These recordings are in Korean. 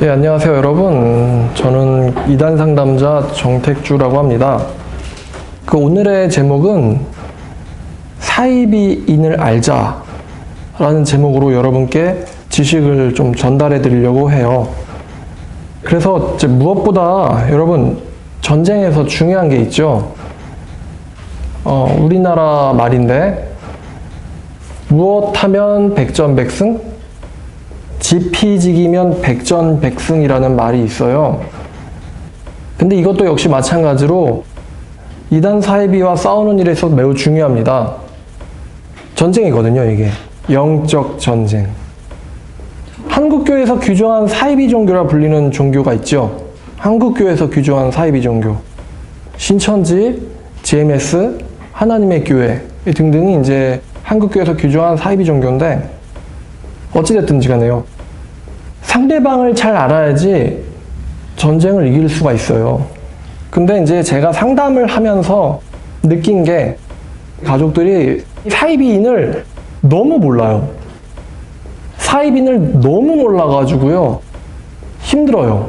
예, 안녕하세요, 여러분. 저는 이단 상담자 정택주라고 합니다. 오늘의 제목은 사이비인을 알자 라는 제목으로 여러분께 지식을 좀 전달해 드리려고 해요. 그래서 무엇보다 여러분, 전쟁에서 중요한 게 있죠. 우리나라 말인데, 무엇하면 백전백승? 지피지기면 백전백승이라는 말이 있어요. 근데 이것도 역시 마찬가지로 이단 사이비와 싸우는 일에 있어서 매우 중요합니다. 전쟁이거든요, 이게. 영적 전쟁. 한국교회에서 규정한 사이비 종교라 불리는 종교가 있죠. 한국교회에서 규정한 사이비 종교. 신천지, GMS, 하나님의 교회 등등이 이제 한국교회에서 규정한 사이비 종교인데, 어찌됐든지 간에요. 상대방을 잘 알아야지 전쟁을 이길 수가 있어요. 근데 이제 제가 상담을 하면서 느낀 게, 가족들이 사이비인을 너무 몰라요. 사이비인을 너무 몰라가지고요, 힘들어요.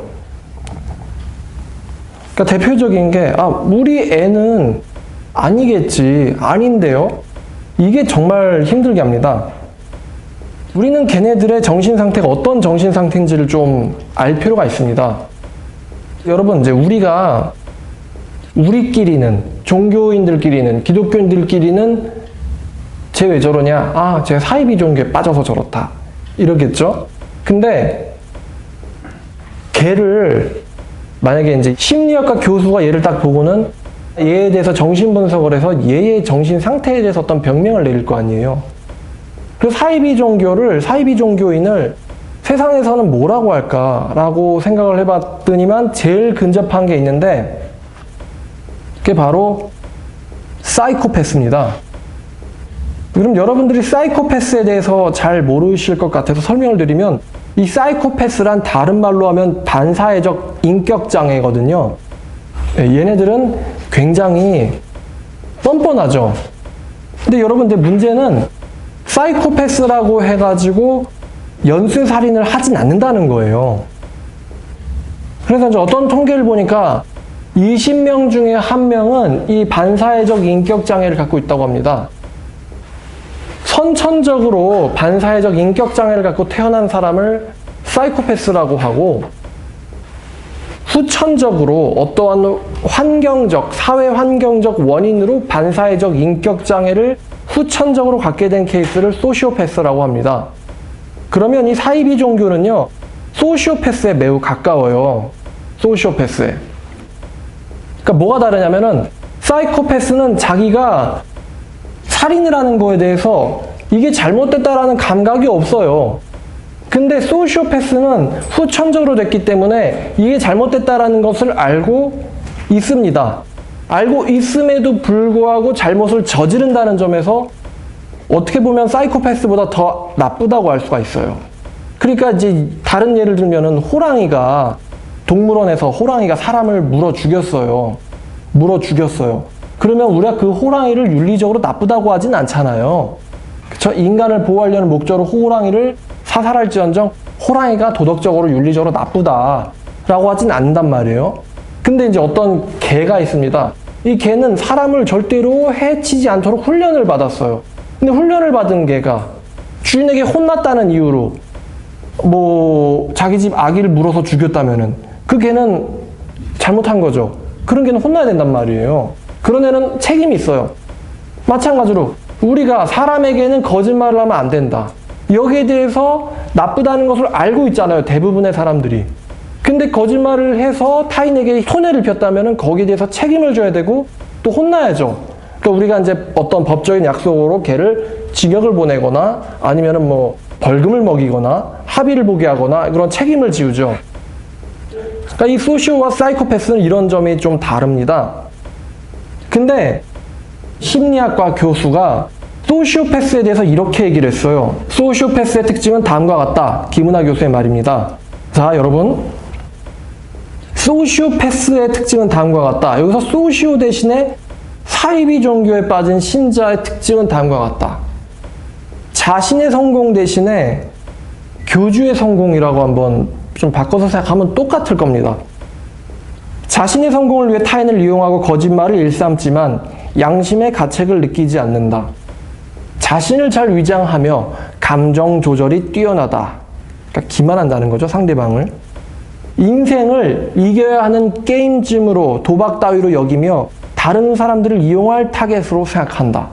그러니까 대표적인 게, 우리 애는 아니겠지, 아닌데요? 이게 정말 힘들게 합니다. 우리는 걔네들의 정신상태가 어떤 정신상태인지를 좀 알 필요가 있습니다. 여러분, 이제 우리끼리는, 종교인들끼리는, 기독교인들끼리는 쟤 왜 저러냐? 쟤 사이비 종교에 빠져서 저렇다. 이러겠죠? 근데 걔를 만약에 이제 심리학과 교수가 얘를 딱 보고는 얘에 대해서 정신분석을 해서 얘의 정신상태에 대해서 어떤 병명을 내릴 거 아니에요. 그 사이비 종교인을 세상에서는 뭐라고 할까라고 생각을 해봤더니만 제일 근접한 게 있는데, 그게 바로 사이코패스입니다. 그럼 여러분들이 사이코패스에 대해서 잘 모르실 것 같아서 설명을 드리면, 이 사이코패스란 다른 말로 하면 반사회적 인격장애거든요. 얘네들은 굉장히 뻔뻔하죠. 근데 여러분들 문제는 사이코패스라고 해가지고 연쇄살인을 하진 않는다는 거예요. 그래서 이제 어떤 통계를 보니까 20명 중에 1명은 이 반사회적 인격장애를 갖고 있다고 합니다. 선천적으로 반사회적 인격장애를 갖고 태어난 사람을 사이코패스라고 하고, 후천적으로 어떠한 사회 환경적 원인으로 반사회적 인격장애를 후천적으로 갖게 된 케이스를 소시오패스라고 합니다. 그러면 이 사이비 종교는요, 소시오패스에 매우 가까워요. 소시오패스에. 그러니까 뭐가 다르냐면은, 사이코패스는 자기가 살인을 하는 거에 대해서 이게 잘못됐다라는 감각이 없어요. 근데 소시오패스는 후천적으로 됐기 때문에 이게 잘못됐다라는 것을 알고 있습니다. 알고 있음에도 불구하고 잘못을 저지른다는 점에서 어떻게 보면 사이코패스보다 더 나쁘다고 할 수가 있어요. 그러니까 이제 다른 예를 들면은 동물원에서 호랑이가 사람을 물어 죽였어요. 그러면 우리가 그 호랑이를 윤리적으로 나쁘다고 하진 않잖아요. 그쵸? 인간을 보호하려는 목적으로 호랑이를 사살할지언정 호랑이가 도덕적으로 윤리적으로 나쁘다라고 하진 않는단 말이에요. 근데 이제 어떤 개가 있습니다. 이 개는 사람을 절대로 해치지 않도록 훈련을 받았어요. 근데 훈련을 받은 개가 주인에게 혼났다는 이유로 자기 집 아기를 물어서 죽였다면은 그 개는 잘못한 거죠. 그런 개는 혼나야 된단 말이에요. 그런 애는 책임이 있어요. 마찬가지로 우리가 사람에게는 거짓말을 하면 안 된다. 여기에 대해서 나쁘다는 것을 알고 있잖아요, 대부분의 사람들이. 근데 거짓말을 해서 타인에게 손해를 폈다면 거기에 대해서 책임을 져야 되고 또 혼나야죠. 그러니까 우리가 이제 어떤 법적인 약속으로 걔를 징역을 보내거나 아니면은 벌금을 먹이거나 합의를 보게 하거나 그런 책임을 지우죠. 그러니까 이 소시오와 사이코패스는 이런 점이 좀 다릅니다. 근데 심리학과 교수가 소시오패스에 대해서 이렇게 얘기를 했어요. 소시오패스의 특징은 다음과 같다. 김은하 교수의 말입니다. 자, 여러분. 소시오패스의 특징은 다음과 같다. 여기서 소시오 대신에 사이비 종교에 빠진 신자의 특징은 다음과 같다. 자신의 성공 대신에 교주의 성공이라고 한번 좀 바꿔서 생각하면 똑같을 겁니다. 자신의 성공을 위해 타인을 이용하고 거짓말을 일삼지만 양심의 가책을 느끼지 않는다. 자신을 잘 위장하며 감정 조절이 뛰어나다. 그러니까 기만한다는 거죠, 상대방을. 인생을 이겨야 하는 게임쯤으로 도박 따위로 여기며 다른 사람들을 이용할 타겟으로 생각한다.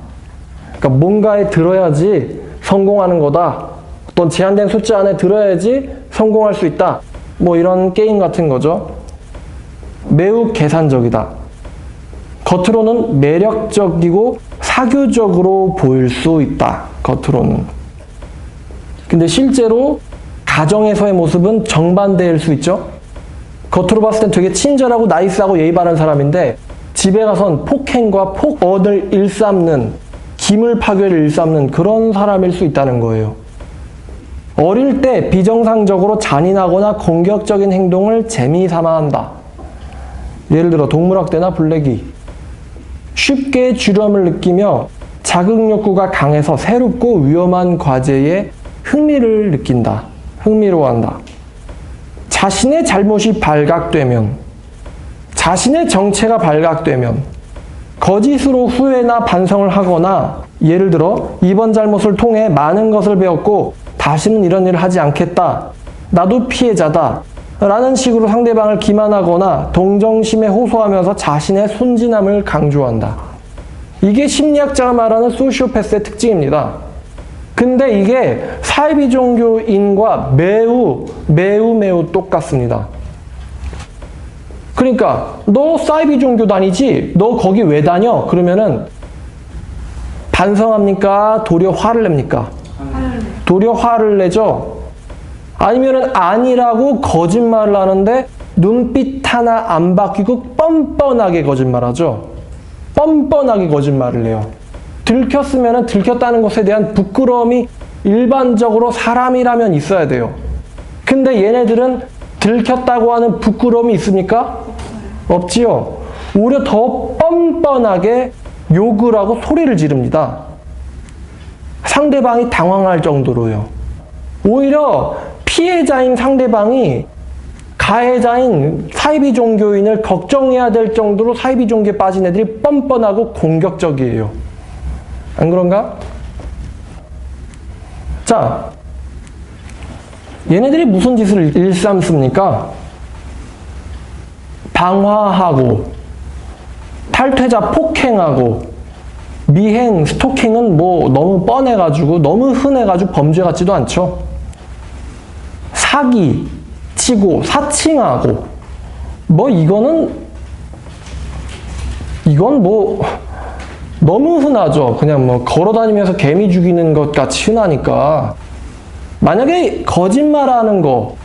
그러니까 뭔가에 들어야지 성공하는 거다. 어떤 제한된 숫자 안에 들어야지 성공할 수 있다. 뭐 이런 게임 같은 거죠. 매우 계산적이다. 겉으로는 매력적이고 사교적으로 보일 수 있다. 겉으로는. 근데 실제로 가정에서의 모습은 정반대일 수 있죠. 겉으로 봤을 땐 되게 친절하고 나이스하고 예의 바른 사람인데 집에 가선 폭행과 폭언을 일삼는, 기물파괴를 일삼는 그런 사람일 수 있다는 거예요. 어릴 때 비정상적으로 잔인하거나 공격적인 행동을 재미삼아 한다. 예를 들어 동물학대나 블레기. 쉽게 주름을 느끼며 자극 욕구가 강해서 새롭고 위험한 과제에 흥미를 느낀다. 흥미로워한다. 자신의 잘못이 발각되면, 자신의 정체가 발각되면 거짓으로 후회나 반성을 하거나, 예를 들어 이번 잘못을 통해 많은 것을 배웠고 다시는 이런 일을 하지 않겠다. 나도 피해자다. 라는 식으로 상대방을 기만하거나 동정심에 호소하면서 자신의 순진함을 강조한다. 이게 심리학자가 말하는 소시오패스의 특징입니다. 근데 이게 사이비종교인과 매우 똑같습니다. 그러니까 너 사이비종교 다니지? 너 거기 왜 다녀? 그러면은 반성합니까? 도리어 화를 냅니까? 도리어 화를 내죠? 아니면은 아니라고 거짓말을 하는데 눈빛 하나 안 바뀌고 뻔뻔하게 거짓말하죠. 뻔뻔하게 거짓말을 해요. 들켰으면은 들켰다는 것에 대한 부끄러움이 일반적으로 사람이라면 있어야 돼요. 근데 얘네들은 들켰다고 하는 부끄러움이 있습니까? 없지요. 오히려 더 뻔뻔하게 욕을 하고 소리를 지릅니다. 상대방이 당황할 정도로요. 오히려 피해자인 상대방이 가해자인 사이비 종교인을 걱정해야 될 정도로 사이비 종교에 빠진 애들이 뻔뻔하고 공격적이에요. 안 그런가? 자, 얘네들이 무슨 짓을 일삼습니까? 방화하고, 탈퇴자 폭행하고, 미행, 스토킹은 뭐 너무 뻔해가지고, 너무 흔해가지고 범죄 같지도 않죠. 사기, 치고, 사칭하고, 뭐 이건 뭐 너무 흔하죠. 그냥 뭐 걸어다니면서 개미 죽이는 것 같이 흔하니까. 만약에 거짓말하는 거,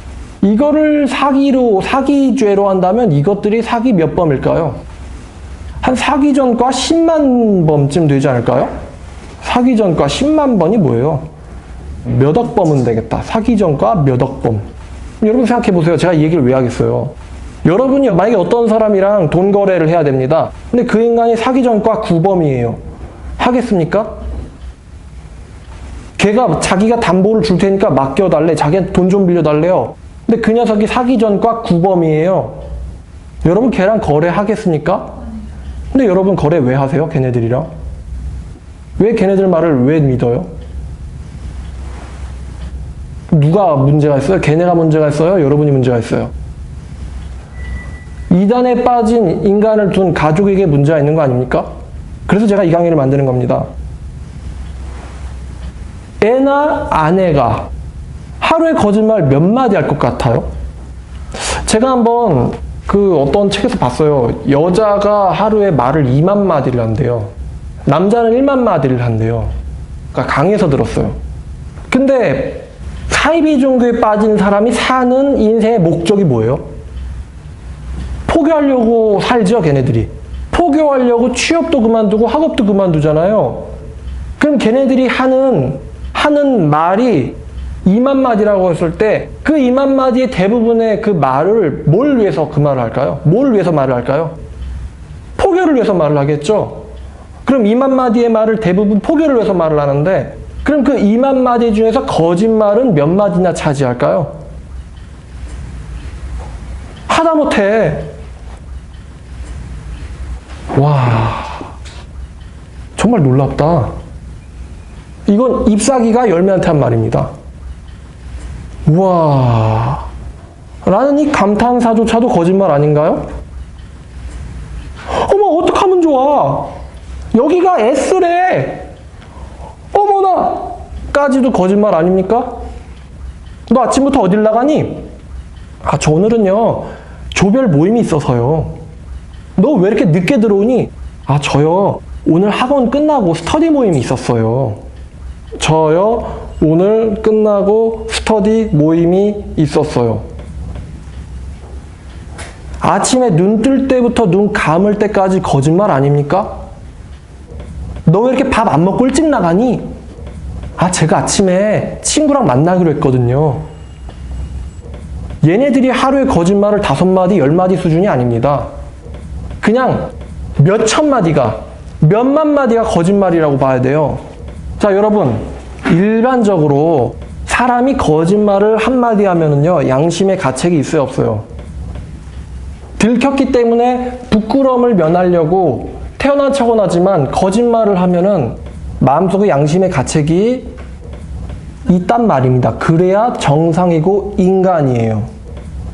이거를 사기죄로 한다면 이것들이 사기 몇 범일까요? 한 사기 전과 10만 범쯤 되지 않을까요? 사기 전과 10만 번이 뭐예요? 몇 억 범은 되겠다. 사기 전과 몇 억 범. 여러분 생각해 보세요. 제가 이 얘기를 왜 하겠어요? 여러분이 만약에 어떤 사람이랑 돈 거래를 해야 됩니다. 근데 그 인간이 사기 전과 9범이에요. 하겠습니까? 걔가 자기가 담보를 줄 테니까 맡겨달래. 자기한테 돈 좀 빌려달래요. 근데 그 녀석이 사기 전과 9범이에요. 여러분 걔랑 거래하겠습니까? 근데 여러분 거래 왜 하세요? 걔네들이랑? 왜 걔네들 말을 왜 믿어요? 누가 문제가 있어요? 걔네가 문제가 있어요? 여러분이 문제가 있어요? 이단에 빠진 인간을 둔 가족에게 문제가 있는 거 아닙니까? 그래서 제가 이 강의를 만드는 겁니다. 애나 아내가 하루에 거짓말 몇 마디 할 것 같아요? 제가 한번 어떤 책에서 봤어요. 여자가 하루에 말을 2만 마디를 한대요. 남자는 1만 마디를 한대요. 그러니까 강의에서 들었어요. 근데 사이비 종교에 빠진 사람이 사는 인생의 목적이 뭐예요? 포교하려고 살죠, 걔네들이. 포교하려고 취업도 그만두고 학업도 그만두잖아요. 그럼 걔네들이 하는 말이 2만 마디라고 했을 때 그 2만 마디의 대부분의 그 말을 뭘 위해서 그 말을 할까요? 뭘 위해서 말을 할까요? 포교를 위해서 말을 하겠죠? 그럼 2만 마디의 말을 대부분 포교를 위해서 말을 하는데 그럼 그 2만 마디 중에서 거짓말은 몇 마디나 차지할까요? 하다못해 와 정말 놀랍다. 이건 잎사귀가 열매한테 한 말입니다. 우와 라는 이 감탄사조차도 거짓말 아닌가요? 어머 어떡하면 좋아. 여기가 S래. 어머나 까지도 거짓말 아닙니까? 너 아침부터 어딜 나가니? 아, 저 오늘은요 조별 모임이 있어서요. 너 왜 이렇게 늦게 들어오니? 아, 저요 오늘 학원 끝나고 스터디 모임이 있었어요. 저요 오늘 끝나고 스터디 모임이 있었어요. 아침에 눈 뜰 때부터 눈 감을 때까지 거짓말 아닙니까? 너 왜 이렇게 밥 안 먹고 일찍 나가니? 아, 제가 아침에 친구랑 만나기로 했거든요. 얘네들이 하루에 거짓말을 5마디, 10마디 수준이 아닙니다. 그냥 몇천 마디가, 몇만 마디가 거짓말이라고 봐야 돼요. 자, 여러분, 일반적으로 사람이 거짓말을 한마디 하면은요, 양심의 가책이 있어요, 없어요? 들켰기 때문에 부끄러움을 면하려고 태어난 척은 하지만 거짓말을 하면은 마음속에 양심의 가책이 있단 말입니다. 그래야 정상이고 인간이에요.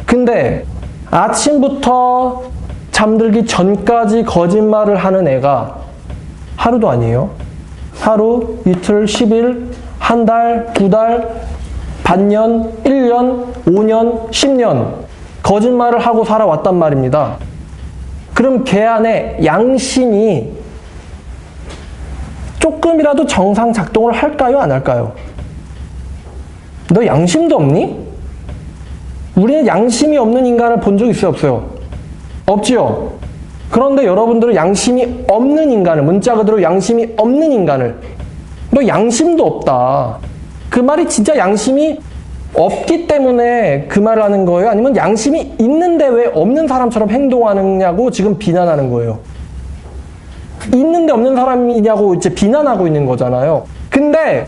근데 아침부터 잠들기 전까지 거짓말을 하는 애가 하루도 아니에요. 하루, 이틀, 10일, 한 달, 2달, 반년, 1년, 5년, 10년 거짓말을 하고 살아왔단 말입니다. 그럼 걔 안에 양심이 조금이라도 정상 작동을 할까요? 안 할까요? 너 양심도 없니? 우리는 양심이 없는 인간을 본 적 있어요? 없어요? 없지요? 그런데 여러분들은 양심이 없는 인간을, 문자 그대로 양심이 없는 인간을, 너 양심도 없다. 그 말이 진짜 양심이 없기 때문에 그 말을 하는 거예요? 아니면 양심이 있는데 왜 없는 사람처럼 행동하느냐고 지금 비난하는 거예요? 있는데 없는 사람이냐고 이제 비난하고 있는 거잖아요. 근데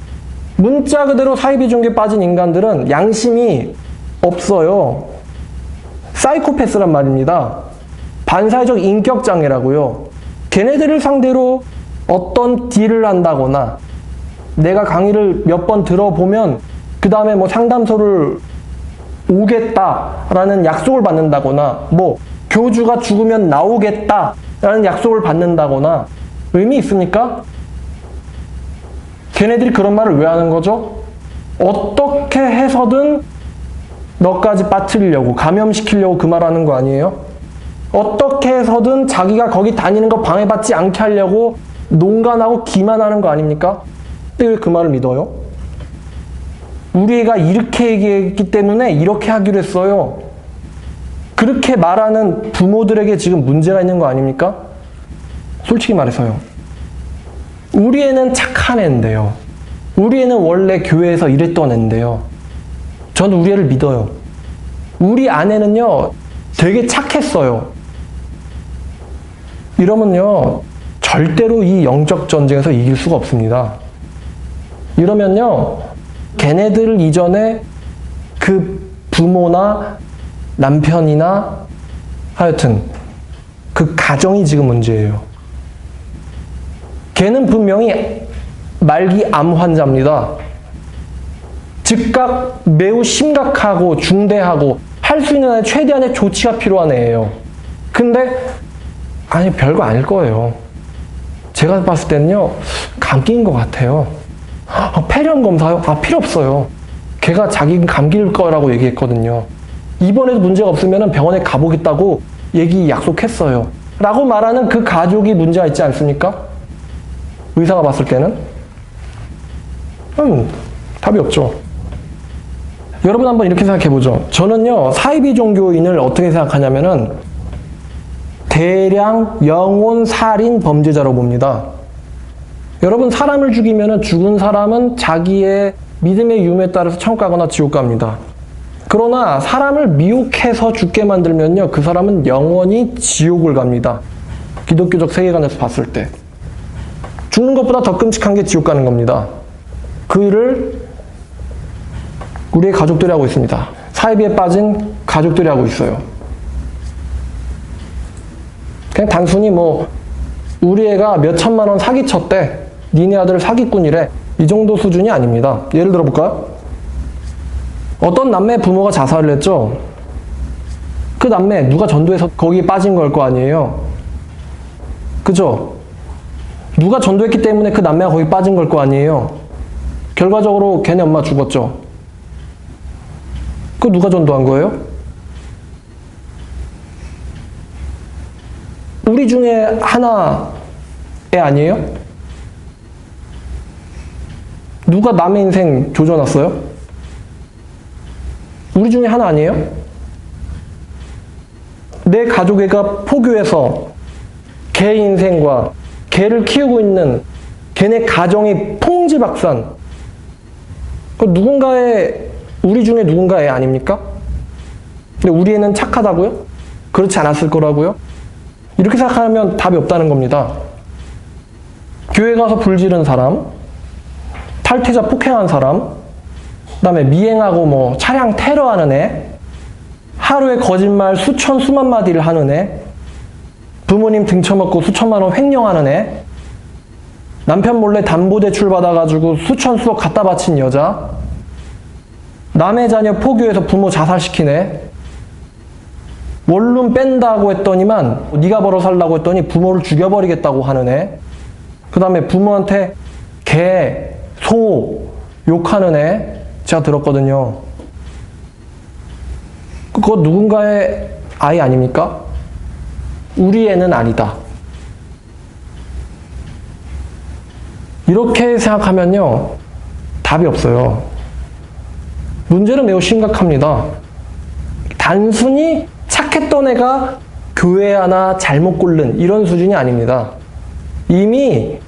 문자 그대로 사이비종교에 빠진 인간들은 양심이 없어요. 사이코패스란 말입니다. 반사회적 인격장애라고요. 걔네들을 상대로 어떤 딜을 한다거나 내가 강의를 몇 번 들어보면 그 다음에 뭐 상담소를 오겠다라는 약속을 받는다거나 뭐 교주가 죽으면 나오겠다라는 약속을 받는다거나 의미 있습니까? 걔네들이 그런 말을 왜 하는 거죠? 어떻게 해서든 너까지 빠뜨리려고, 감염시키려고 그 말 하는 거 아니에요? 어떻게 해서든 자기가 거기 다니는 거 방해받지 않게 하려고 농간하고 기만하는 거 아닙니까? 왜 그 말을 믿어요? 우리 애가 이렇게 얘기했기 때문에 이렇게 하기로 했어요. 그렇게 말하는 부모들에게 지금 문제가 있는 거 아닙니까? 솔직히 말해서요. 우리 애는 착한 애인데요. 우리 애는 원래 교회에서 이랬던 애인데요. 저는 우리 애를 믿어요. 우리 아내는요, 되게 착했어요. 이러면요, 절대로 이 영적 전쟁에서 이길 수가 없습니다. 이러면요, 걔네들 이전에 그 부모나 남편이나 하여튼 그 가정이 지금 문제예요. 걔는 분명히 말기 암 환자입니다. 즉각 매우 심각하고 중대하고 할 수 있는 최대한의 조치가 필요한 애예요. 근데 아니 별거 아닐 거예요. 제가 봤을 때는요, 감기인 것 같아요. 폐렴 검사요? 아, 필요 없어요. 걔가 자기 감기일 거라고 얘기했거든요. 이번에도 문제가 없으면 병원에 가보겠다고 약속했어요. 라고 말하는 그 가족이 문제가 있지 않습니까? 의사가 봤을 때는? 답이 없죠. 여러분 한번 이렇게 생각해보죠. 저는요, 사이비 종교인을 어떻게 생각하냐면은 대량 영혼 살인 범죄자로 봅니다. 여러분, 사람을 죽이면은 죽은 사람은 자기의 믿음의 유무에 따라서 천국 가거나 지옥 갑니다. 그러나 사람을 미혹해서 죽게 만들면요, 그 사람은 영원히 지옥을 갑니다. 기독교적 세계관에서 봤을 때. 죽는 것보다 더 끔찍한 게 지옥 가는 겁니다. 그 일을 우리의 가족들이 하고 있습니다. 사이비에 빠진 가족들이 하고 있어요. 그냥 단순히 뭐 우리 애가 몇 천만 원 사기쳤대. 니네 아들 사기꾼이래. 이 정도 수준이 아닙니다. 예를 들어 볼까요? 어떤 남매 부모가 자살을 했죠. 그 남매 누가 전도해서 거기에 빠진 걸 거 아니에요. 그죠? 누가 전도했기 때문에 그 남매가 거기 빠진 걸 거 아니에요. 결과적으로 걔네 엄마 죽었죠. 그 누가 전도한 거예요? 우리 중에 하나 애 아니에요? 누가 남의 인생 조져놨어요? 우리 중에 하나 아니에요? 내 가족애가 포교해서 걔 인생과 걔를 키우고 있는 걔네 가정이 풍지박산. 그 누군가의, 우리 중에 누군가의 아닙니까? 근데 우리 애는 착하다고요? 그렇지 않았을 거라고요? 이렇게 생각하면 답이 없다는 겁니다. 교회 가서 불지른 사람, 탈퇴자 폭행한 사람, 그 다음에 미행하고 뭐 차량 테러하는 애, 하루에 거짓말 수천 수만 마디를 하는 애, 부모님 등쳐먹고 수천만 원 횡령하는 애, 남편 몰래 담보대출 받아가지고 수천 수억 갖다 바친 여자, 남의 자녀 포교해서 부모 자살시킨 애, 원룸 뺀다고 했더니만 네가 벌어 살라고 했더니 부모를 죽여버리겠다고 하는 애, 그 다음에 부모한테 개, 소 욕하는 애 제가 들었거든요. 그거 누군가의 아이 아닙니까? 우리 애는 아니다. 이렇게 생각하면요, 답이 없어요. 문제는 매우 심각합니다. 단순히 착했던 애가 교회 하나 잘못 고른 이런 수준이 아닙니다. 이미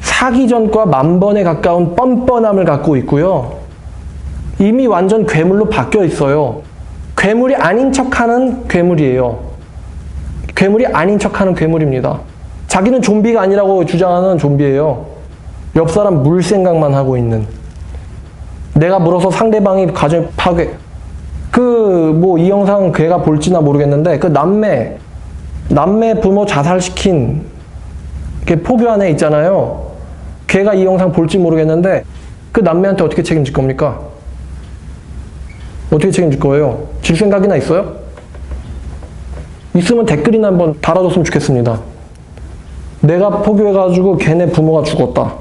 사기 전과 만번에 가까운 뻔뻔함을 갖고 있고요. 이미 완전 괴물로 바뀌어 있어요. 괴물이 아닌 척하는 괴물이에요. 괴물이 아닌 척하는 괴물입니다. 자기는 좀비가 아니라고 주장하는 좀비예요. 옆 사람 물 생각만 하고 있는. 내가 물어서 상대방이 가정 파괴. 뭐 이 영상 걔가 볼지나 모르겠는데 그 남매 부모 자살시킨 걔 포교한 애 있잖아요. 걔가 이 영상 볼지 모르겠는데 그 남매한테 어떻게 책임질 겁니까? 어떻게 책임질 거예요? 질 생각이나 있어요? 있으면 댓글이나 한번 달아줬으면 좋겠습니다. 내가 포교해가지고 걔네 부모가 죽었다.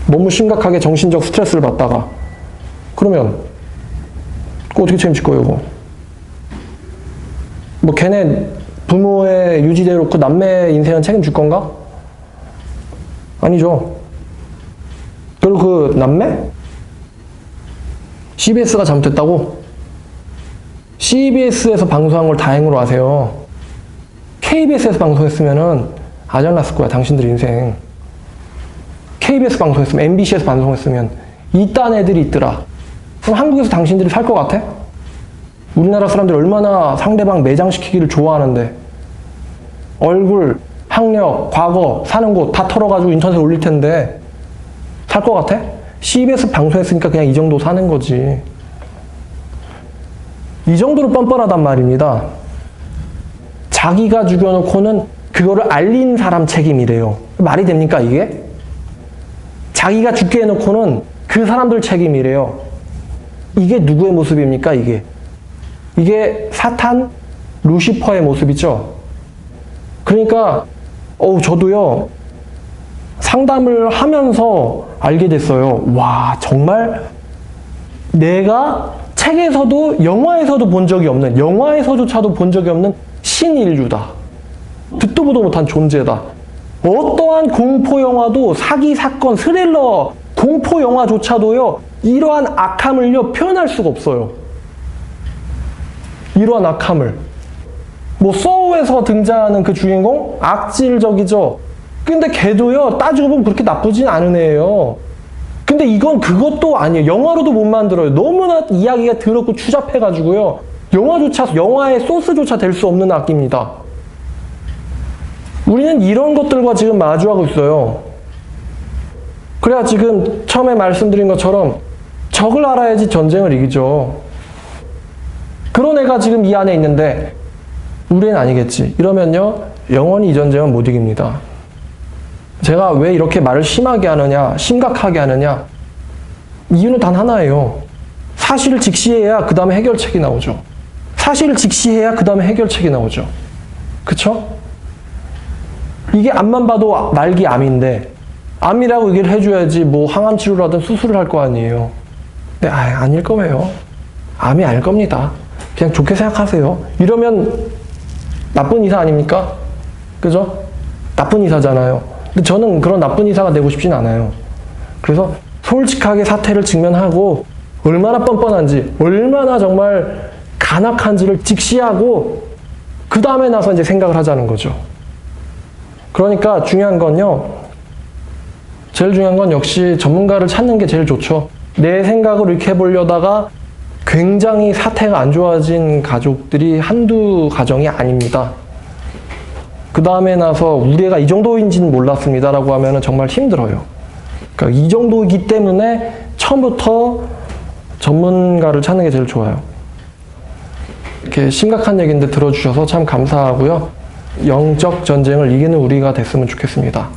너무 심각하게 정신적 스트레스를 받다가. 그러면 그거 어떻게 책임질 거예요? 뭐 걔네 부모의 유지대로 그 남매 인생은 책임질 건가? 아니죠. 그리고 그 남매? CBS가 잘못했다고? CBS에서 방송한 걸 다행으로 아세요. KBS에서 방송했으면은 아작났을 거야, 당신들 인생. KBS 방송했으면, MBC에서 방송했으면 이딴 애들이 있더라. 그럼 한국에서 당신들이 살 것 같아? 우리나라 사람들이 얼마나 상대방 매장시키기를 좋아하는데 얼굴, 학력, 과거, 사는 곳 다 털어가지고 인터넷에 올릴 텐데 살 것 같아? CBS 방송했으니까 그냥 이 정도 사는 거지. 이 정도로 뻔뻔하단 말입니다. 자기가 죽여놓고는 그거를 알린 사람 책임이래요. 말이 됩니까 이게? 자기가 죽게 해놓고는 그 사람들 책임이래요. 이게 누구의 모습입니까 이게? 이게 사탄, 루시퍼의 모습이죠. 그러니까 저도요 상담을 하면서 알게 됐어요. 와, 정말 내가 책에서도 영화에서도 본 적이 없는, 영화에서조차도 본 적이 없는 신인류다. 듣도 보도 못한 존재다. 어떠한 공포영화도, 사기, 사건, 스릴러, 공포영화조차도요 이러한 악함을요 표현할 수가 없어요. 이러한 악함을. 뭐 소우에서 등장하는 그 주인공 악질적이죠. 근데 걔도요 따지고 보면 그렇게 나쁘진 않은 애예요. 근데 이건 그것도 아니에요. 영화로도 못 만들어요. 너무나 이야기가 더럽고 추잡해가지고요 영화의 소스조차 될 수 없는 악기입니다. 우리는 이런 것들과 지금 마주하고 있어요. 그래야 지금 처음에 말씀드린 것처럼 적을 알아야지 전쟁을 이기죠. 그런 애가 지금 이 안에 있는데 우리 애는 아니겠지. 이러면요 영원히 이 전쟁은 못 이깁니다. 제가 왜 이렇게 말을 심하게 하느냐, 심각하게 하느냐, 이유는 단 하나예요. 사실을 직시해야 그 다음에 해결책이 나오죠. 사실을 직시해야 그 다음에 해결책이 나오죠. 그쵸? 이게 앞만 봐도 말기 암인데, 암이라고 얘기를 해줘야지 뭐 항암 치료를 하든 수술을 할 거 아니에요. 근데 아닐 거예요. 암이 아닐 겁니다. 그냥 좋게 생각하세요. 이러면 나쁜 의사 아닙니까? 그죠? 나쁜 의사잖아요. 근데 저는 그런 나쁜 의사가 되고 싶진 않아요. 그래서 솔직하게 사태를 직면하고 얼마나 뻔뻔한지, 얼마나 정말 간악한지를 직시하고 그 다음에 나서 이제 생각을 하자는 거죠. 그러니까 중요한 건요. 제일 중요한 건 역시 전문가를 찾는 게 제일 좋죠. 내 생각을 이렇게 해보려다가 굉장히 사태가 안 좋아진 가족들이 한두 가정이 아닙니다. 그 다음에 나서 우리 애가 이 정도인지는 몰랐습니다 라고 하면 정말 힘들어요. 그러니까 이 정도이기 때문에 처음부터 전문가를 찾는 게 제일 좋아요. 이렇게 심각한 얘기인데 들어주셔서 참 감사하고요. 영적 전쟁을 이기는 우리가 됐으면 좋겠습니다.